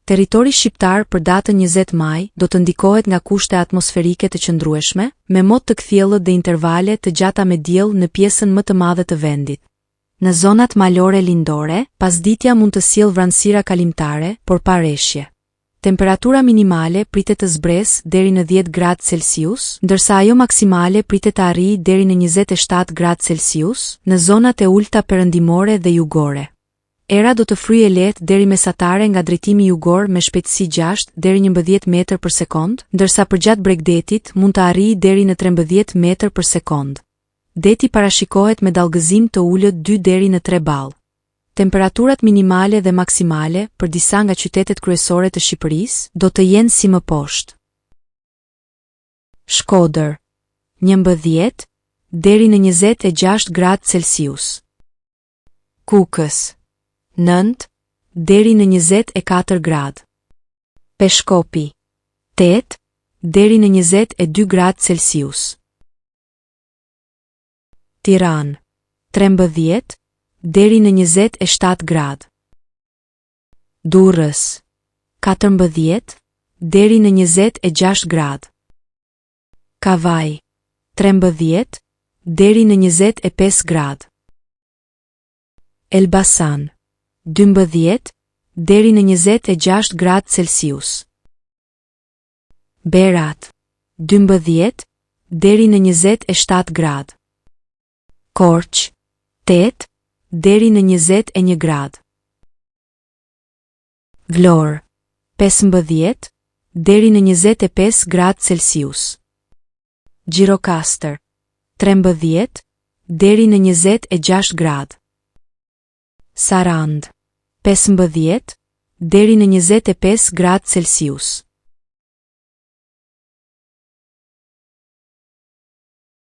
Territori shqiptar për datën 20 maj do të ndikohet nga kushte atmosferike të qëndrueshme, me mot të kthjellët dhe intervale të gjata me diell në pjesën më të madhe të vendit. Në zonat malore lindore, pasditja mund të sjellë vranësira kalimtare, por pa rreshje. Temperatura minimale pritet të zbresë deri në 10 gradë Celsius, ndërsa ajo maksimale pritet të arrijë deri në 27 gradë Celsius në zonat e ulta perëndimore dhe jugore. Era do të fryjë lehtë deri mesatare nga drejtimi jugor me shpejtësi 6 deri 11 metër për sekond, ndërsa përgjatë bregdetit mund të arrijë deri në 13 metër për sekond. Deti parashikohet me dallgëzim të ulët 2 deri në 3 ball. Temperaturat minimale dhe maksimale për disa nga qytetet kryesore të Shqipërisë do të jenë si më poshtë. Shkodër, 11 deri në 26 gradë Celsius. Kukës, 9 deri në 24 gradë. Peshkopi, 8 deri në 22 gradë Celsius. Tiranë, 13 deri në 27 gradë. Durrës, 14 deri në 26 gradë. Kavaj, 13 deri në 25 gradë. Elbasan, 12 deri në 26 gradë Celsius. Berat, 12 deri në 27 gradë. Korç, 8 deri në 21 gradë. Vlorë, 15 deri në 25 gradë Celsius. Gjirokastër, 13 deri në 26 gradë. Sarandë, 15 deri në 25 gradë Celsius.